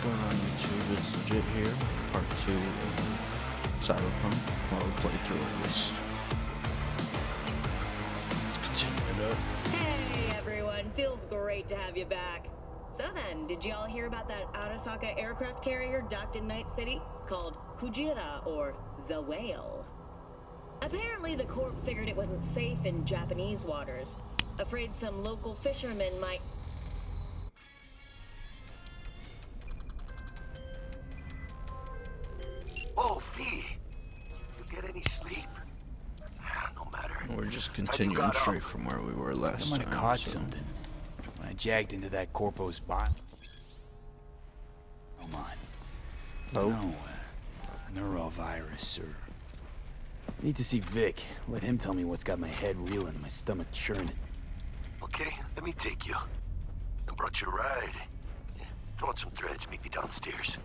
going on YouTube? It's Legit here, part 2 of Cyberpunk, while we play through at least. Let's continue it up. Hey everyone, feels great to have you back. So then, did y'all hear about that Arasaka aircraft carrier docked in Night City? Called Kujira, or the Whale. Apparently the Corp figured it wasn't safe in Japanese waters. Afraid some local fishermen might... Oh, V! You get any sleep? No matter. We're just continuing straight from where we were last time. I might have caught something when I jagged into that Corpo's bot. Oh mine. Nope. No, neurovirus, or... Need to see Vic. Let him tell me what's got my head reeling and my stomach churning. Okay, let me take you. I brought you a ride. Yeah, throw on some threads, meet me downstairs.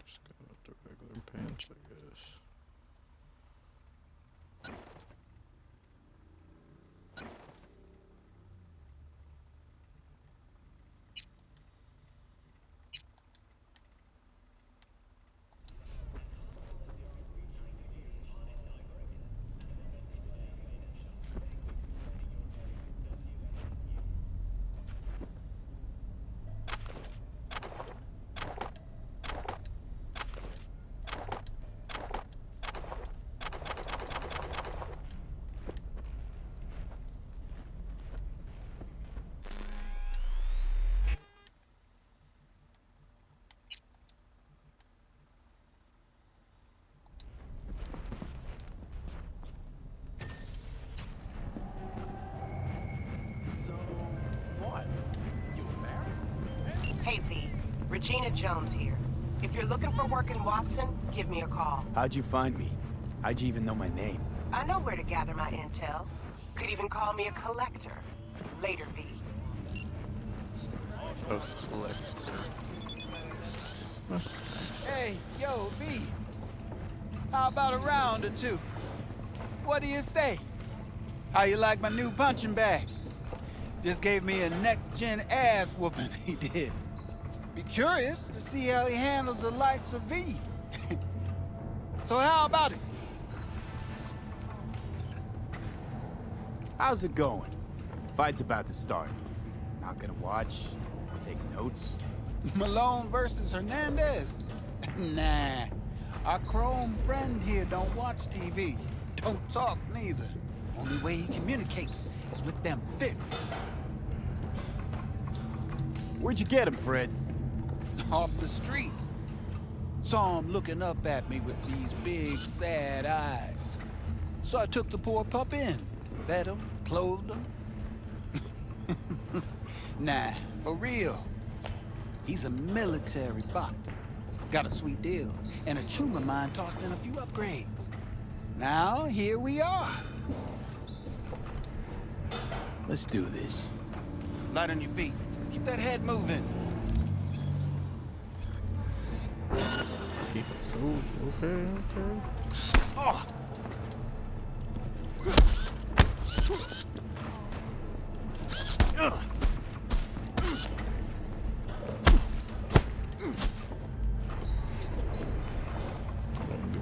Just go with the regular pants, I guess. Hey V, Regina Jones here. If you're looking for work in Watson, give me a call. How'd you find me? How'd you even know my name? I know where to gather my intel. Could even call me a collector. Later, V. Oh, select. Hey, yo, V. How about a round or two? What do you say? How you like my new punching bag? Just gave me a next-gen ass whooping, he did. Be curious to see how he handles the likes of V. So how about it? How's it going? Fight's about to start. Not gonna watch? Take notes? Malone versus Hernandez? Nah. Our chrome friend here don't watch TV. Don't talk neither. Only way he communicates is with them fists. Where'd you get him, Fred? Off the street. Saw him looking up at me with these big, sad eyes. So I took the poor pup in. Fed him, clothed him. Nah, for real. He's a military bot. Got a sweet deal, and a tumor mine tossed in a few upgrades. Now, here we are. Let's do this. Light on your feet. Keep that head moving. Oh, okay. Oh!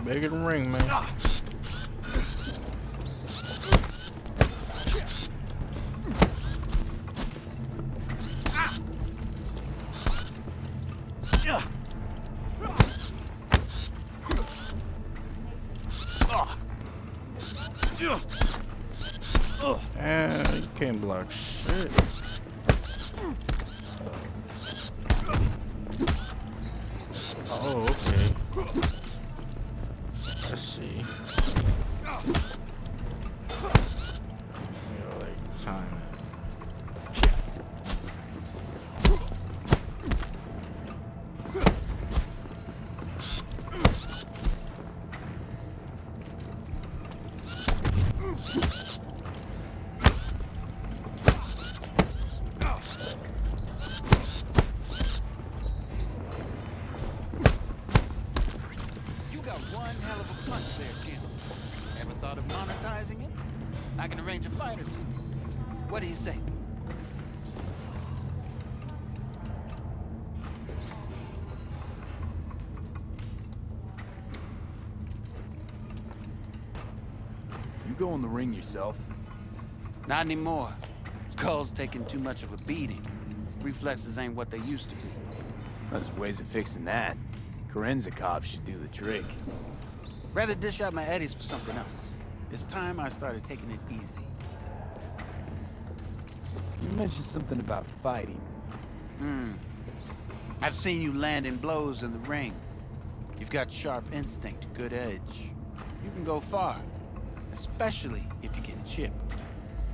Bigger than ring, man. You can't block shit. Oh, okay. I see. Like time it. You got one hell of a punch there, Jim. Ever thought of monetizing it? I can arrange a fight or two. What do you say? You go in the ring yourself. Not anymore. Skull's taking too much of a beating. Reflexes ain't what they used to be. There's ways of fixing that. Korenzakov should do the trick. Rather dish out my eddies for something else. It's time I started taking it easy. You mentioned something about fighting. I've seen you landing blows in the ring. You've got sharp instinct, good edge. You can go far, especially if you get chipped.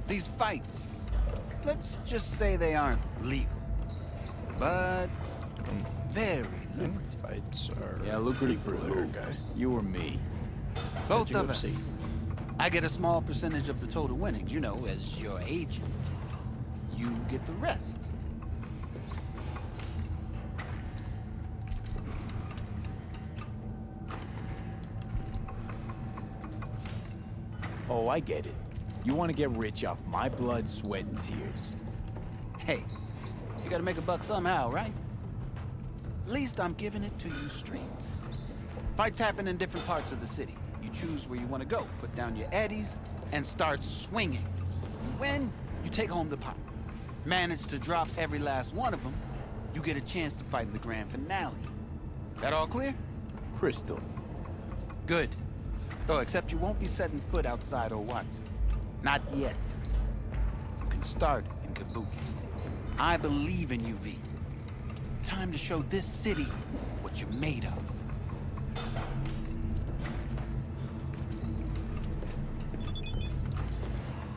These fights, let's just say they aren't legal, but very lucrative. Fights are Yeah, lucrative for legal who? there, guy. You or me? Both of UFC. us. I get a small percentage of the total winnings, you know, as your agent. You get the rest. Oh, I get it. You want to get rich off my blood, sweat, and tears. Hey, you gotta make a buck somehow, right? At least I'm giving it to you straight. Fights happen in different parts of the city. You choose where you want to go, put down your eddies, and start swinging. You win, you take home the pot. Manage to drop every last one of them, you get a chance to fight in the grand finale. That all clear? Crystal. Good. Oh, except you won't be setting foot outside Watson. Not yet. You can start in Kabuki. I believe in you, V. Time to show this city what you're made of.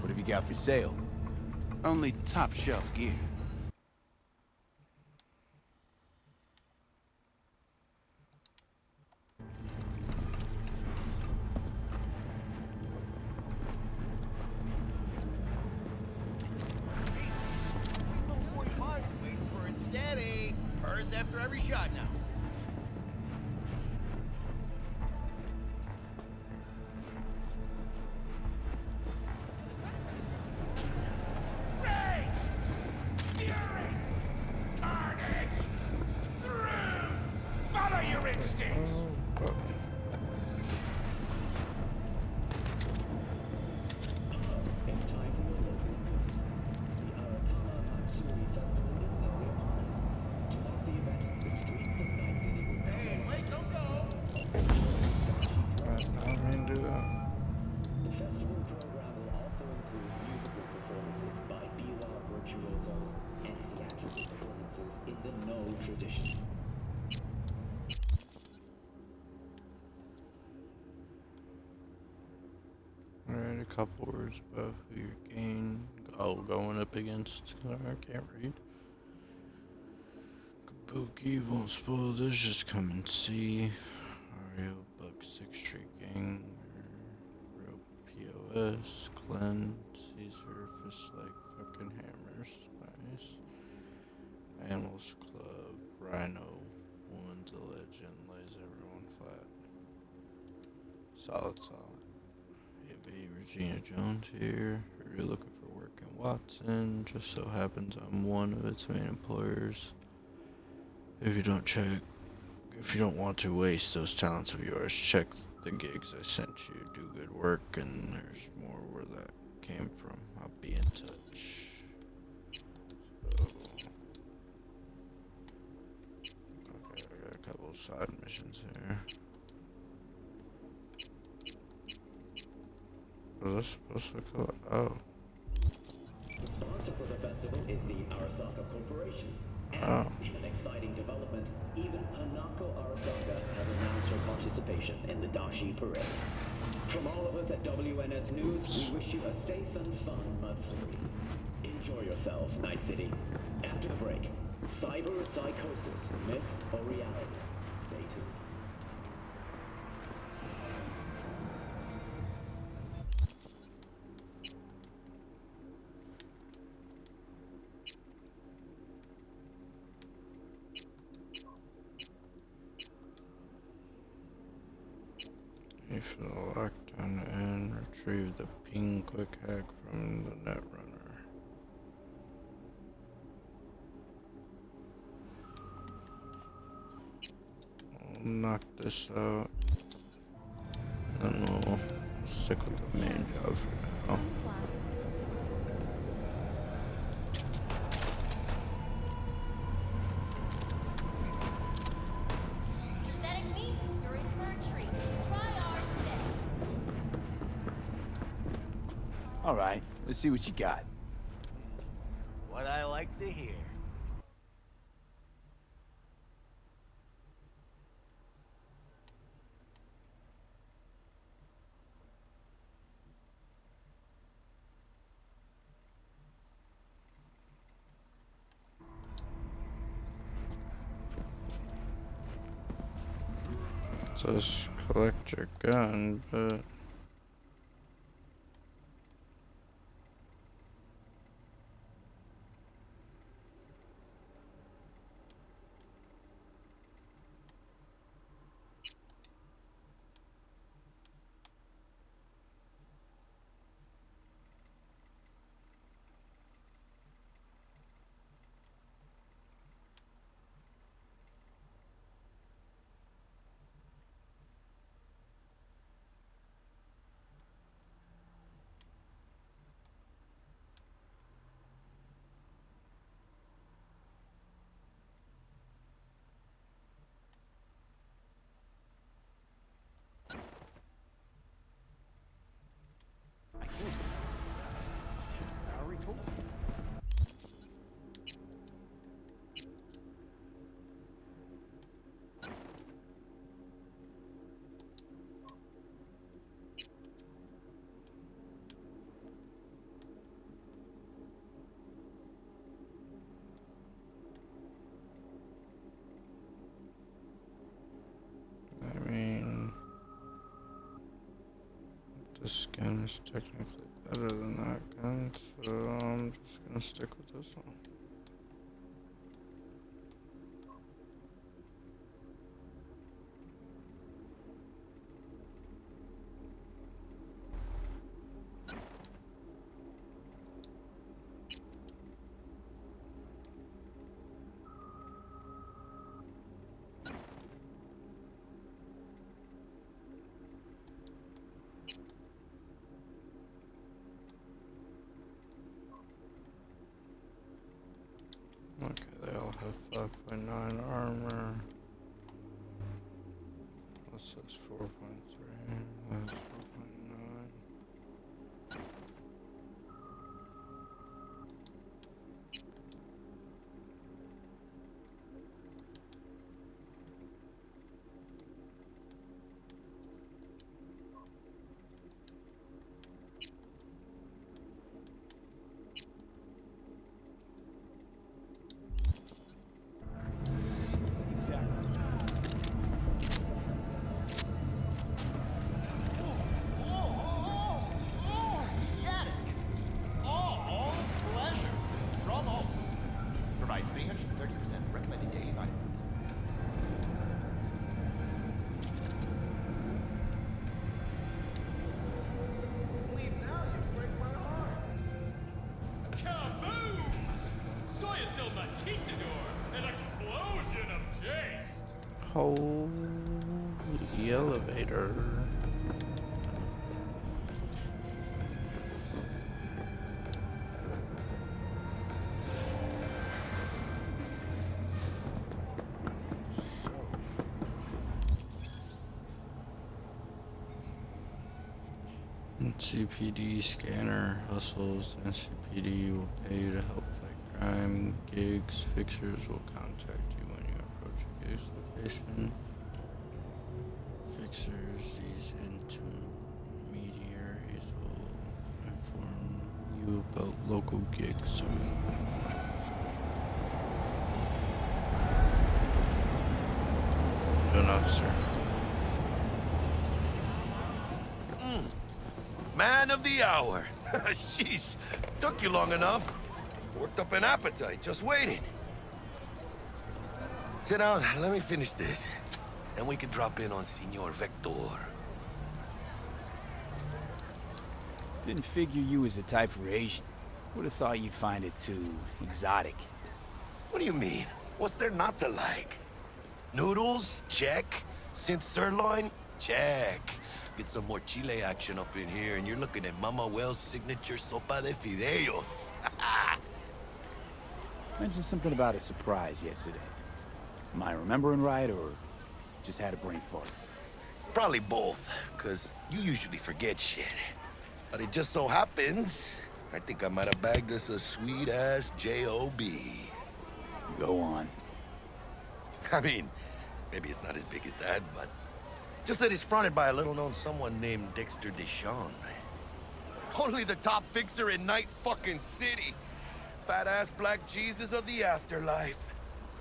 What have you got for sale? Only top shelf gear. Waiting for it steady. Burst after every shot now. Follow your instincts. Hey, wait, don't go. I mean, do that. The festival program will also include musical performances by Biwa virtuosos and theatrical performances in the No tradition. Alright, a couple words about who you're going up against. I can't read. Kabuki won't spoil this, just come and see. Ario, Buck, 6th Street Gang, Real POS, Glenn, Caesar, Fist like fucking hammers, nice. Animals Club, Rhino, Woman's a legend, lays everyone flat. Solid. Hey, Regina Jones here. Are you looking for work in Watson? Just so happens I'm one of its main employers. If you don't want to waste those talents of yours, check the gigs I sent you do good work, and there's more where that came from. I'll be in touch. So, okay, I got a couple side missions here. Was this supposed to go? Oh. Sponsor for the festival is the Arasaka Corporation. And Oh. in an exciting development, even Hanako Arasaka has announced her participation in the Dashi Parade. From all of us at WNS News, we wish you a safe and fun Matsuri. Enjoy yourselves, Night City. After the break, cyber psychosis, myth or reality? Stay tuned. If the lockdown and retrieve the ping quick hack from the netrunner. We'll knock this out, and we'll stick with the main job for now. Synthetic meat, you're in for a treat. Try ours today. All right, let's see what you got. What I like to hear. Says collect your gun, but I already told you. I mean, this gun is technically better than that gun, so I'm just gonna stick with this one. Okay, they all have 5.9 armor. What's this? 4.3. That's 4.9. Provides 330% recommended daily vitamins. Leave now, you break my heart. Kaboom! Soy Machistador, an explosion of taste! Holy elevator. NCPD scanner hustles. NCPD will pay you to help fight crime. Gigs fixers will contact you when you approach a gig's location. Fixers, these intermediaries will inform you about local gigs. Good enough, sir. Man of the hour. Sheesh, took you long enough. Worked up an appetite, just waiting. Sit down, let me finish this. Then we can drop in on Senor Vector. Didn't figure you was the type for Asian. Would have thought you'd find it too exotic. What do you mean? What's there not to like? Noodles? Check. Synth sirloin? Check. Get some more chile action up in here, and you're looking at Mama Wells' signature sopa de fideos. Mentioned something about a surprise yesterday. Am I remembering right, or just had a brain fart? Probably both, because you usually forget shit. But it just so happens, I think I might have bagged us a sweet-ass J.O.B. Go on. I mean, maybe it's not as big as that, but just that it's fronted by a little-known someone named Dexter Deshawn. Only the top fixer in Night fucking City. Fat-ass black Jesus of the afterlife.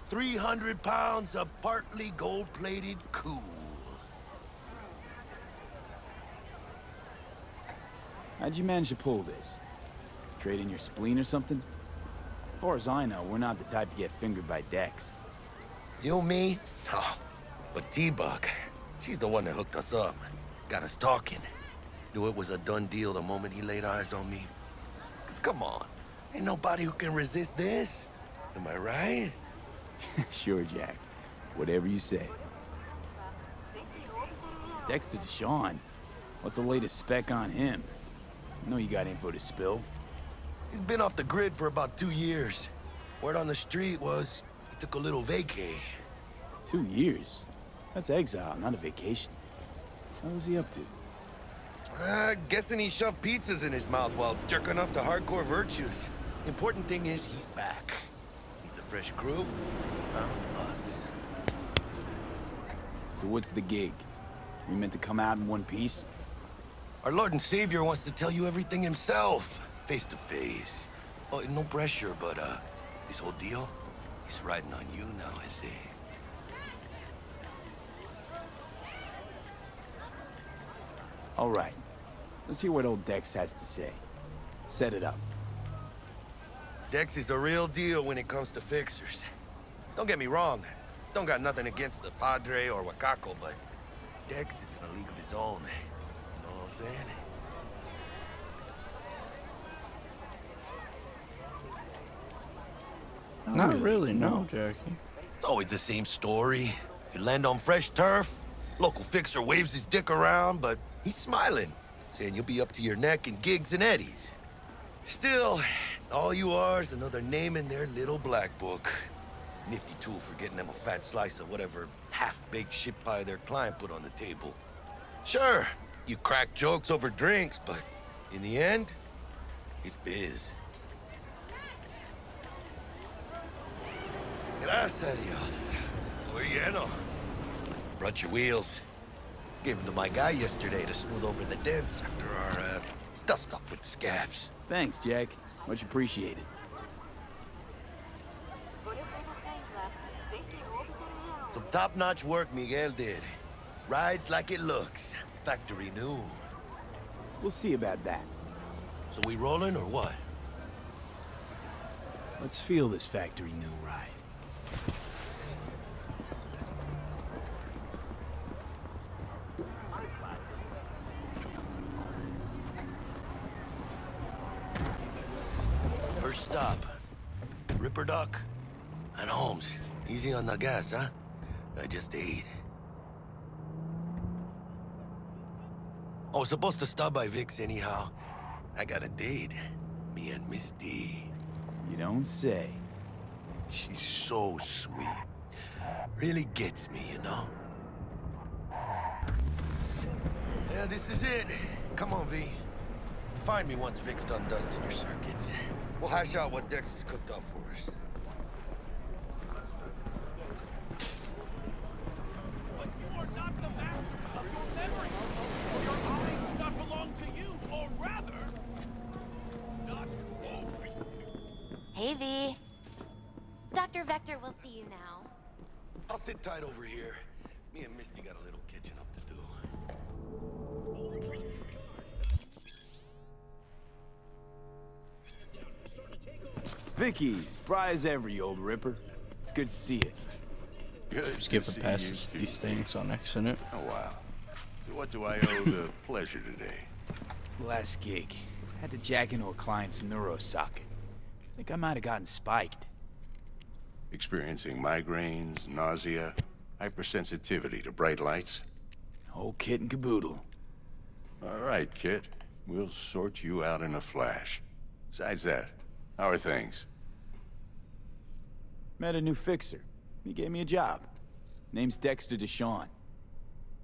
300 pounds of partly gold-plated cool. How'd you manage to pull this? Trade in your spleen or something? As far as I know, we're not the type to get fingered by Dex. You, me? Oh, but T-Bug, she's the one that hooked us up. Got us talking. Knew it was a done deal the moment he laid eyes on me. 'Cause come on, ain't nobody who can resist this. Am I right? Sure, Jack. Whatever you say. Dexter Deshawn. What's the latest spec on him? I know you got info to spill. He's been off the grid for about 2 years. Word on the street was he took a little vacay. 2 years? That's exile, not a vacation. What was he up to? Guessing he shoved pizzas in his mouth while jerking off to hardcore virtues. Important thing is he's back. Needs a fresh crew, and he found us. So what's the gig? We meant to come out in one piece? Our Lord and Savior wants to tell you everything himself, face to face. Oh, no pressure, but this whole deal, he's riding on you now, I say. All right. Let's hear what old Dex has to say. Set it up. Dex is a real deal when it comes to fixers. Don't get me wrong. Don't got nothing against the Padre or Wakako, but Dex is in a league of his own. You know what I'm saying? Not really, no, Jackie. It's always the same story. You land on fresh turf, local fixer waves his dick around, but he's smiling, saying you'll be up to your neck in gigs and eddies. Still, all you are is another name in their little black book. Nifty tool for getting them a fat slice of whatever half-baked shit pie their client put on the table. Sure, you crack jokes over drinks, but in the end, it's biz. Gracias a Dios. Estoy lleno. Brought your wheels. Gave them to my guy yesterday to smooth over the dents after our, dust-up with the scabs. Thanks, Jack. Much appreciated. Some top-notch work Miguel did. Rides like it looks. Factory new. We'll see about that. So we rolling or what? Let's feel this factory new ride. First stop. Ripper Duck and Holmes. Easy on the gas, huh? I just ate. I was supposed to stop by Vic's anyhow. I got a date. Me and Misty. You don't say. She's so sweet. Really gets me, you know? Yeah, this is it. Come on, V. Find me once Vic's done dusting your circuits. We'll hash out what Dex has cooked up for us. But you are not the masters of your memory. Your eyes do not belong to you, or rather, not only. Hey, V. Dr. Vector will see you now. I'll sit tight over here. Me and Misty got a little catching up to do. Vicky, spry as ever, you old ripper. It's good to see you. Good. Skipping past these things on accident. Oh, wow. What do I owe the pleasure today? Last gig. Had to jack into a client's neurosocket. Think I might have gotten spiked. Experiencing migraines, nausea, hypersensitivity to bright lights? Whole kit and caboodle. All right, kid. We'll sort you out in a flash. Besides that, how are things? Met a new fixer. He gave me a job. Name's Dexter Deshawn.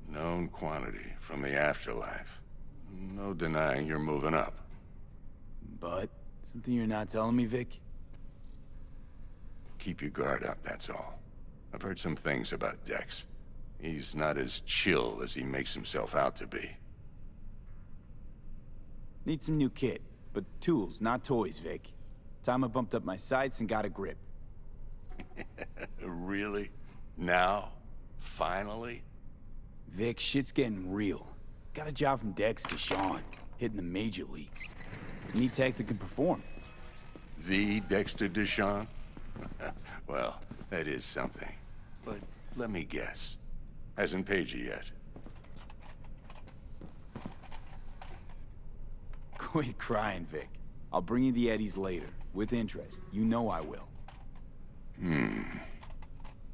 Known quantity from the afterlife. No denying you're moving up. But, something you're not telling me, Vic? Keep your guard up, that's all. I've heard some things about Dex. He's not as chill as he makes himself out to be. Need some new kit, but tools, not toys, Vic. Time I bumped up my sights and got a grip. Really? Now? Finally? Vic, shit's getting real. Got a job from Dex to Sean, hitting the major leagues. Need tech that can perform. The Dexter Deshawn? Well, that is something. But let me guess. Hasn't paid you yet. Quit crying, Vic. I'll bring you the eddies later, with interest. You know I will.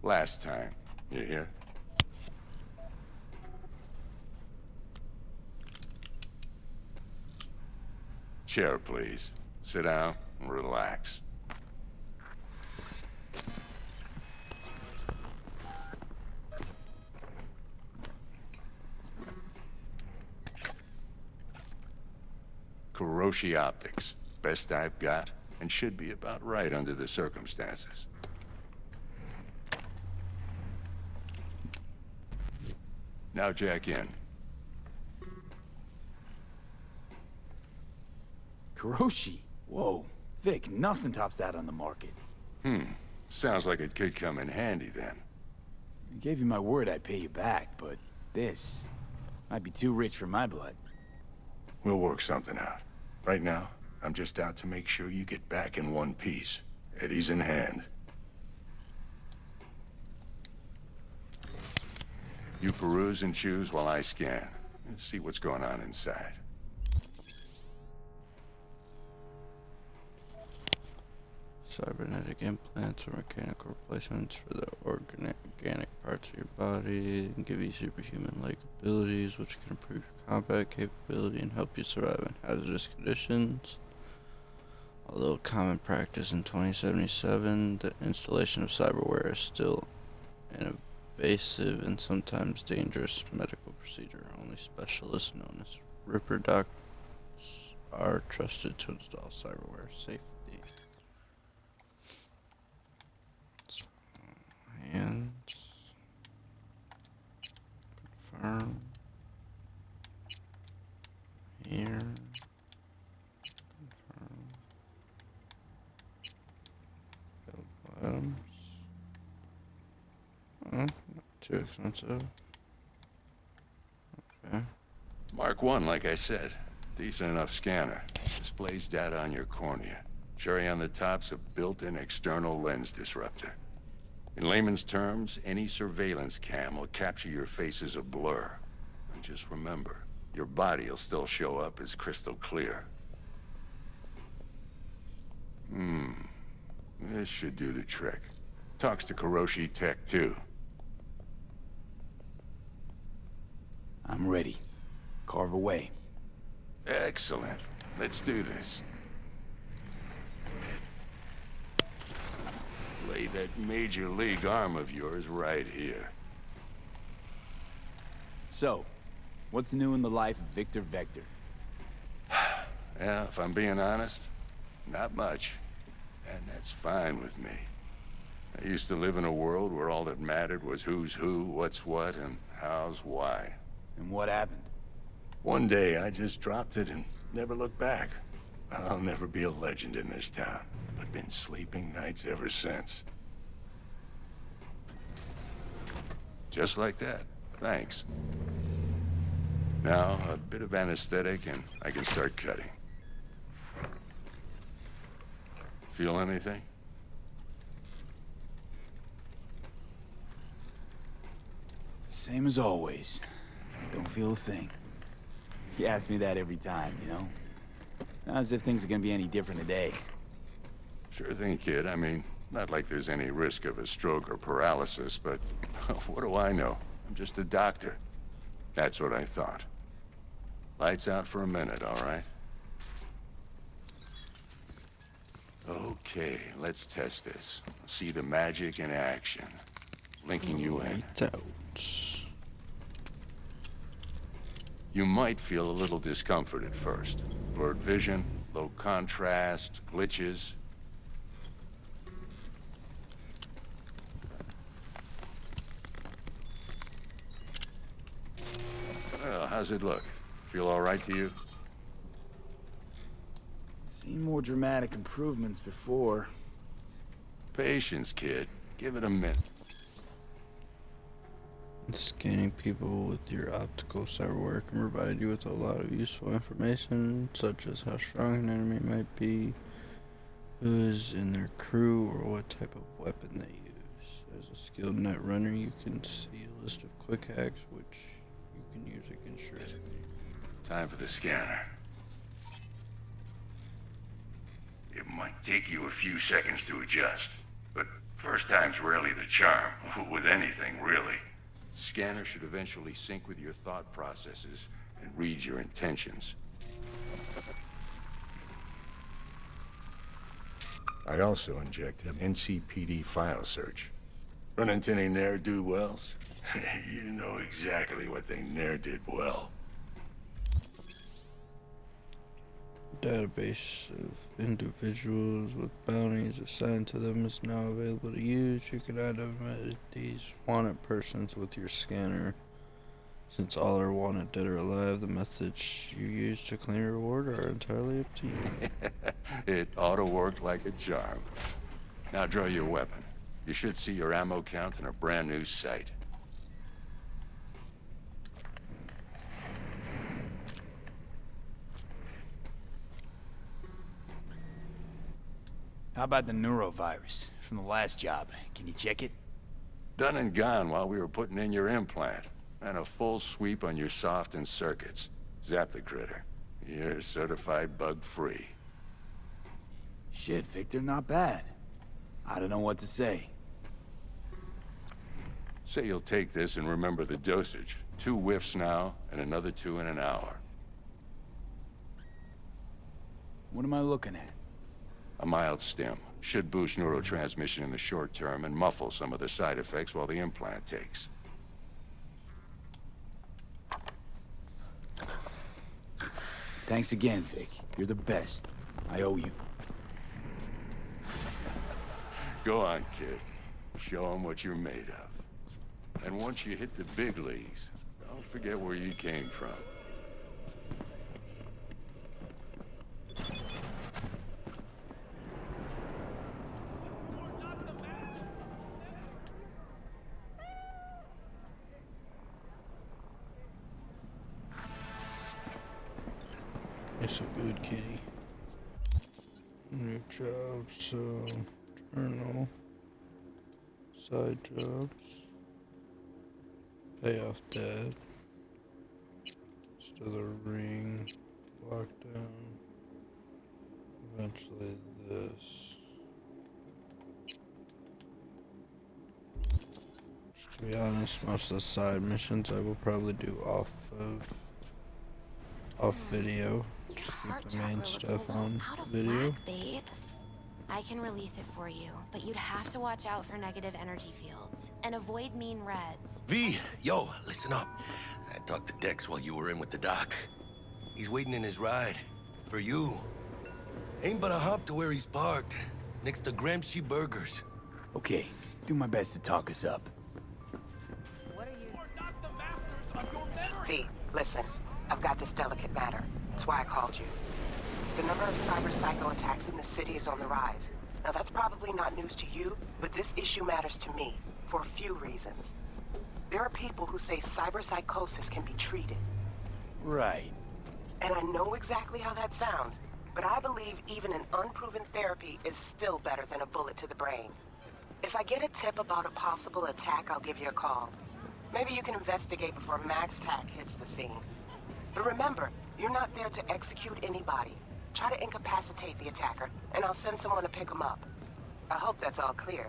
Last time. You hear? Chair, please. Sit down and relax. Kuroshi Optics. Best I've got, and should be about right under the circumstances. Now jack in. Kuroshi? Whoa. Vic, nothing tops that on the market. Sounds like it could come in handy then. I gave you my word I'd pay you back, but this might be too rich for my blood. We'll work something out. Right now, I'm just out to make sure you get back in one piece. Eddie's in hand. You peruse and choose while I scan. See what's going on inside. Cybernetic implants or mechanical replacements for the organic parts of your body and give you superhuman-like abilities which can improve your combat capability and help you survive in hazardous conditions. Although common practice in 2077, the installation of cyberware is still an invasive and sometimes dangerous medical procedure. Only specialists known as Ripper Docs are trusted to install cyberware safely. Hands. Confirm. Here. Confirm. Build items. Not too expensive. Okay. Mark 1, like I said. Decent enough scanner. Displays data on your cornea. Cherry on the top's a built-in external lens disruptor. In layman's terms, any surveillance cam will capture your face as a blur. And just remember, your body will still show up as crystal clear. This should do the trick. Talks to Kuroshi Tech, too. I'm ready. Carve away. Excellent. Let's do this. Lay that major league arm of yours right here. So, what's new in the life of Victor Vector? Yeah, if I'm being honest, not much. And that's fine with me. I used to live in a world where all that mattered was who's who, what's what, and how's why. And what happened? One day, I just dropped it and never looked back. I'll never be a legend in this town, but been sleeping nights ever since. Just like that. Thanks. Now, a bit of anesthetic and I can start cutting. Feel anything? Same as always. Don't feel a thing. You ask me that every time, you know? Not as if things are gonna be any different today. Sure thing, kid. I mean, not like there's any risk of a stroke or paralysis, but what do I know? I'm just a doctor. That's what I thought. Lights out for a minute, all right? Okay, let's test this. See the magic in action. Linking you in. Lights out. You might feel a little discomfort at first. Blurred vision, low contrast, glitches. Well, how's it look? Feel all right to you? Seen more dramatic improvements before. Patience, kid. Give it a minute. Scanning people with your optical cyberware can provide you with a lot of useful information, such as how strong an enemy might be, who is in their crew, or what type of weapon they use. As a skilled net runner, you can see a list of quick hacks, which you can use against your enemy. Time for the scanner. It might take you a few seconds to adjust, but first time's rarely the charm, with anything, really. Scanner should eventually sync with your thought processes and read your intentions. I also injected an NCPD file search. Run into any ne'er-do-wells? You know exactly what they ne'er did well. Database of individuals with bounties assigned to them is now available to use. You can identify these wanted persons with your scanner. Since all are wanted dead or alive, the methods you use to claim your reward are entirely up to you. It ought to work like a charm. Now draw your weapon. You should see your ammo count in a brand new sight. How about the neurovirus from the last job? Can you check it? Done and gone while we were putting in your implant. And a full sweep on your soft and circuits. Zap the critter. You're certified bug-free. Shit, Victor, not bad. I don't know what to say. Say you'll take this and remember the dosage. 2 whiffs now, and another 2 in an hour. What am I looking at? A mild stim. Should boost neurotransmission in the short term and muffle some of the side effects while the implant takes. Thanks again, Vic. You're the best. I owe you. Go on, kid. Show 'em what you're made of. And once you hit the big leagues, don't forget where you came from. It's a good kitty. New jobs, journal, side jobs, pay off debt, still a ring, lockdown, eventually this. To be honest, most of the side missions I will probably do off video. Just keep the main stuff on video. Babe. I can release it for you, but you'd have to watch out for negative energy fields and avoid mean reds. V, yo, listen up. I talked to Dex while you were in with the doc. He's waiting in his ride. For you. Ain't but a hop to where he's parked, next to Gramsci Burgers. Okay, do my best to talk us up. What are you... You are not the masters of your memory! V, listen. I've got this delicate matter. That's why I called you. The number of cyber psycho attacks in the city is on the rise. Now that's probably not news to you, but this issue matters to me, for a few reasons. There are people who say cyber psychosis can be treated. Right. And I know exactly how that sounds, but I believe even an unproven therapy is still better than a bullet to the brain. If I get a tip about a possible attack, I'll give you a call. Maybe you can investigate before Max Tack hits the scene. But remember, you're not there to execute anybody. Try to incapacitate the attacker, and I'll send someone to pick him up. I hope that's all clear.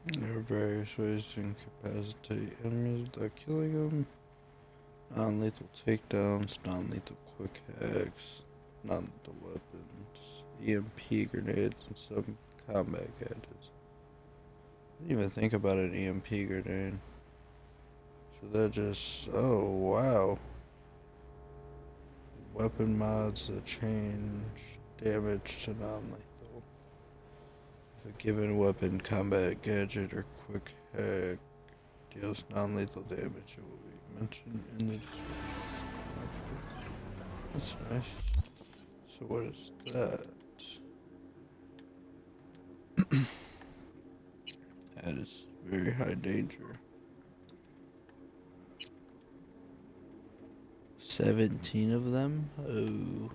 There are various ways to incapacitate enemies without killing them. Non-lethal takedowns, non-lethal quick hacks, non-lethal weapons, EMP grenades, and some combat gadgets. I didn't even think about an EMP grenade. So that just... oh, wow. Weapon mods that change damage to non-lethal. If a given weapon, combat gadget, or quick hack deals non-lethal damage, it will be mentioned in the description. That's nice. So what is that? That is very high danger. 17 of them? Oh.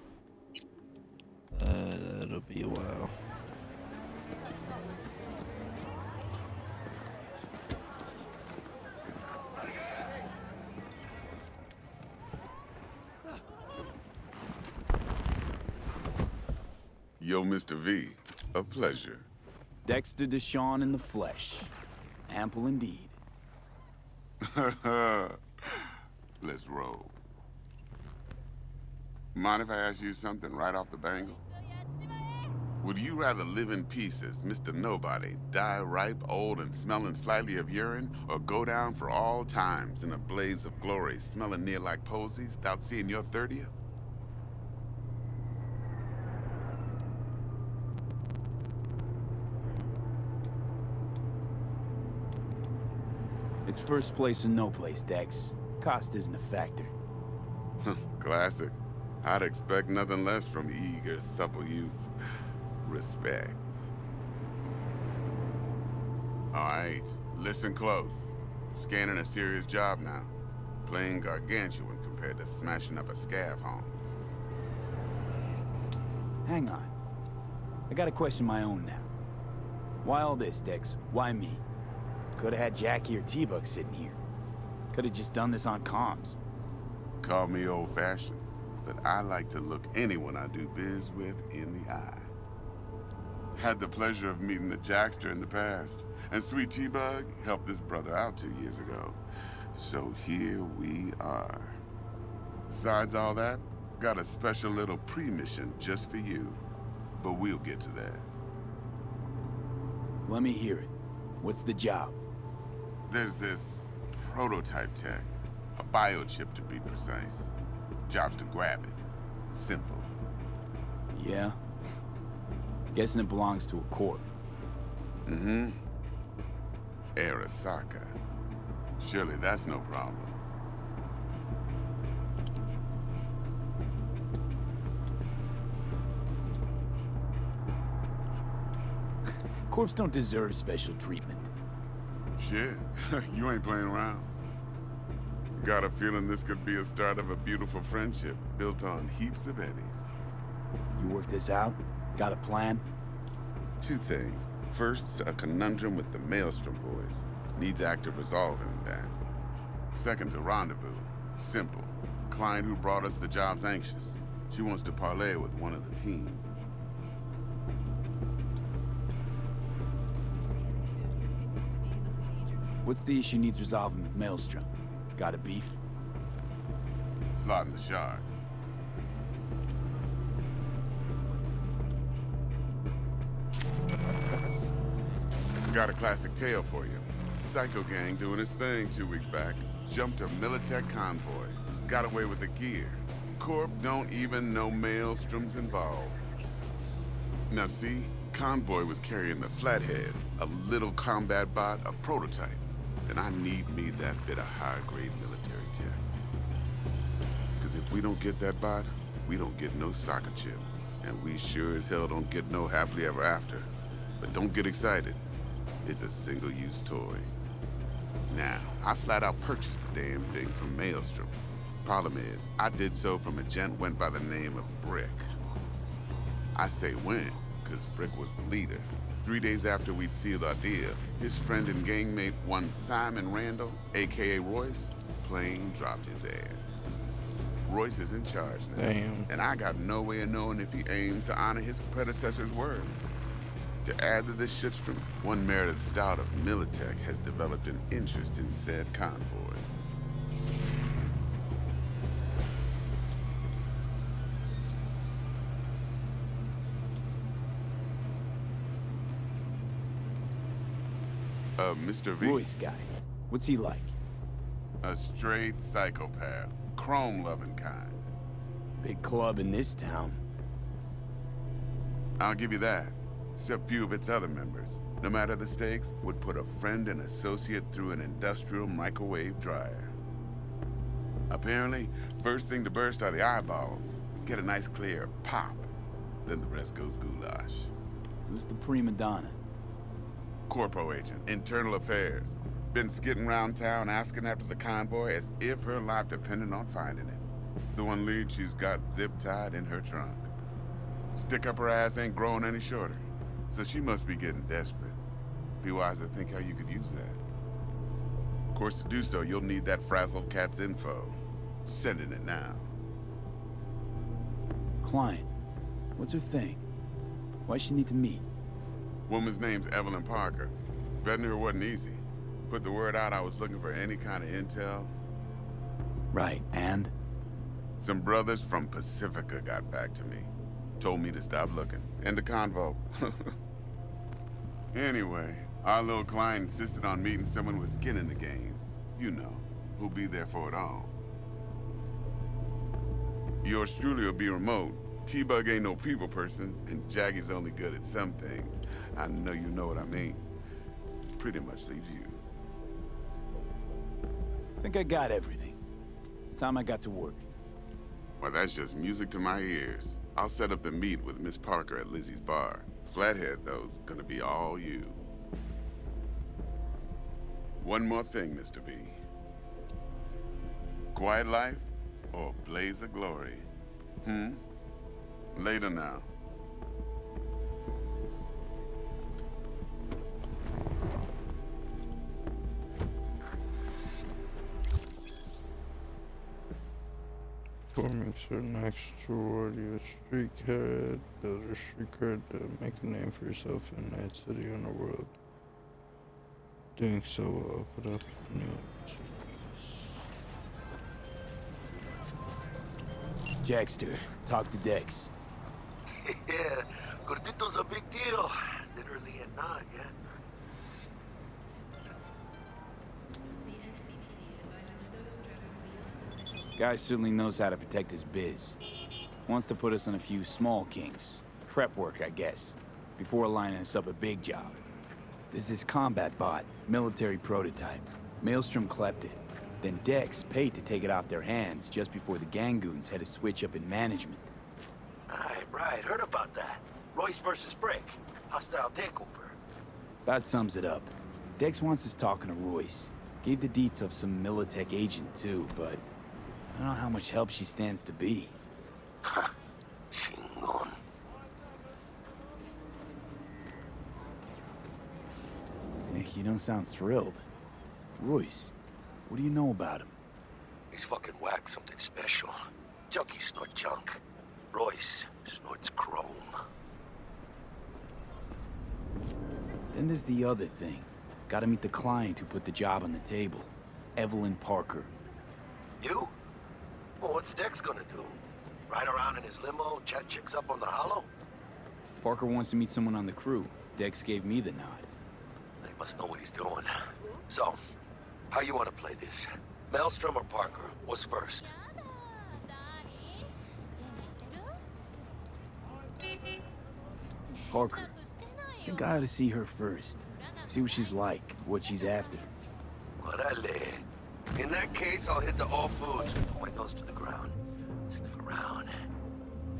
That'll be a while. Yo, Mr. V, a pleasure. Dexter Deshawn in the flesh. Ample indeed. Let's roll. Mind if I ask you something right off the bangle? Would you rather live in peace as Mr. Nobody, die ripe, old, and smelling slightly of urine, or go down for all times in a blaze of glory, smelling near like posies, without seeing your 30th? It's first place or no place, Dex. Cost isn't a factor. Classic. I'd expect nothing less from eager, supple youth. Respect. All right, listen close. Scanning a serious job now. Playing gargantuan compared to smashing up a scav home. Hang on. I gotta question my own now. Why all this, Dex? Why me? Could've had Jackie or T-Bug sitting here. Could've just done this on comms. Call me old-fashioned, but I like to look anyone I do biz with in the eye. Had the pleasure of meeting the Jackster in the past, and Sweet T-Bug helped this brother out 2 years ago. So here we are. Besides all that, got a special little pre-mission just for you. But we'll get to that. Let me hear it. What's the job? There's this prototype tech, a biochip to be precise. Job's to grab it. Simple. Yeah? Guessing it belongs to a corp. Mm-hmm. Arasaka. Surely that's no problem. Corps don't deserve special treatment. Shit, you ain't playing around. Got a feeling this could be a start of a beautiful friendship built on heaps of eddies. You work this out? Got a plan? Two things. First, a conundrum with the Maelstrom boys. Needs active resolving that. Second, a rendezvous. Simple. Client who brought us the job's anxious. She wants to parlay with one of the team. What's the issue needs resolving with Maelstrom? Got a beef? Slotting the shard. Got a classic tale for you. Psycho gang doing its thing 2 weeks back. jumped a Militech convoy, got away with the gear. Corp don't even know Maelstrom's involved. Now see, Convoy was carrying the Flathead, a little combat bot, a prototype. And I need me that bit of high-grade military tech. Because if we don't get that bot, we don't get no soccer chip. And we sure as hell don't get no happily ever after. But don't get excited. It's a single-use toy. Now, I flat out purchased the damn thing from Maelstrom. Problem is, I did so from a gent went by the name of Brick. I say when, because Brick was the leader. 3 days after we'd sealed our deal, his friend and gangmate, one Simon Randall, aka Royce, plain dropped his ass. Royce is in charge now, and I got no way of knowing if he aims to honor his predecessor's word. To add to this shitstorm, one Meredith Stout of Militech has developed an interest in said convoy. Mr. V. Royce guy. What's he like? A straight psychopath. Chrome-loving kind. Big club in this town. I'll give you that. Except few of its other members, no matter the stakes, would put a friend and associate through an industrial microwave dryer. Apparently, first thing to burst are the eyeballs. Get a nice clear pop. Then the rest goes goulash. Who's the prima donna? Corpo agent, internal affairs. Been skidding around town asking after the convoy as if her life depended on finding it. The one lead she's got zip-tied in her trunk. Stick up her ass ain't growing any shorter, so she must be getting desperate. Be wise to think how you could use that. Of course, to do so, you'll need that frazzled cat's info. Sending it now. Client. What's her thing? Why's she need to meet? Woman's name's Evelyn Parker. Vetting her wasn't easy. Put the word out I was looking for any kind of intel. Right, and? Some brothers from Pacifica got back to me. Told me to stop looking. End the convo. Anyway, our little client insisted on meeting someone with skin in the game. You know, who'll be there for it all. Yours truly will be remote. T-Bug ain't no people person, and Jaggy's only good at some things. I know you know what I mean. Pretty much leaves you. Think I got everything. Time I got to work. Well, that's just music to my ears. I'll set up the meet with Miss Parker at Lizzie's bar. Flathead, though's gonna be all you. One more thing, Mr. V. Quiet life or blaze of glory? Later now. Forming certain actions reward you a street cred, build a street cred to make a name for yourself in Night City and the world. Doing so will open up new opportunities. Jackster, talk to Dex. Yeah, Gordito's a big deal. Literally and not, yeah? Guy certainly knows how to protect his biz. Wants to put us on a few small kinks. Prep work, I guess. Before lining us up a big job. There's this combat bot, military prototype. Maelstrom clept it. Then Dex paid to take it off their hands just before the Gangoons had a switch up in management. Right, heard about that. Royce versus Brick. Hostile takeover. That sums it up. Dex wants us talking to Royce. Gave the deets of some Militech agent too, but I don't know how much help she stands to be. Ha! Chingon. Nick, you don't sound thrilled. Royce, what do you know about him? He's fucking whack, something special. Junkies snort junk. Royce snorts chrome. Then there's the other thing. Gotta meet the client who put the job on the table. Evelyn Parker. You? Well, what's Dex gonna do? Ride around in his limo, chat chicks up on the hollow? Parker wants to meet someone on the crew. Dex gave me the nod. He must know what he's doing. So, how you want to play this? Maelstrom or Parker? What's first? Parker. I think I ought to see her first. See what she's like, what she's after. Orale. In that case, I'll hit the all foods. Put my nose to the ground. Sniff around.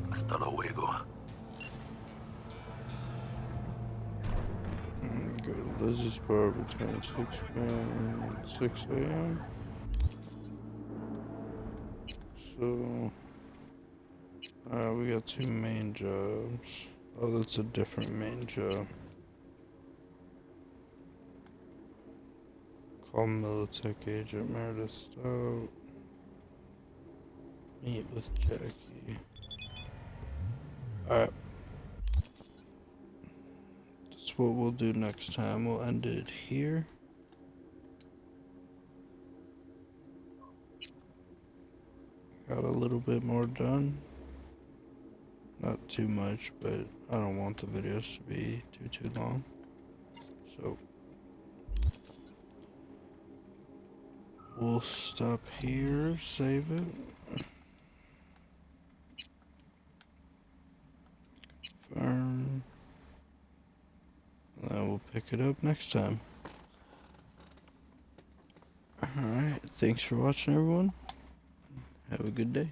Hasta luego. Go to Lizzie's bar between 6 p.m. and 6 a.m. So, we got 2 main jobs. Oh, that's a different main job. Call Militech Agent Meredith Stout. Meet with Jackie. Alright. That's what we'll do next time. We'll end it here. Got a little bit more done. Not too much, but I don't want the videos to be too long. So we'll stop here, save it. Confirm. And then we'll pick it up next time. Alright, thanks for watching everyone. Have a good day.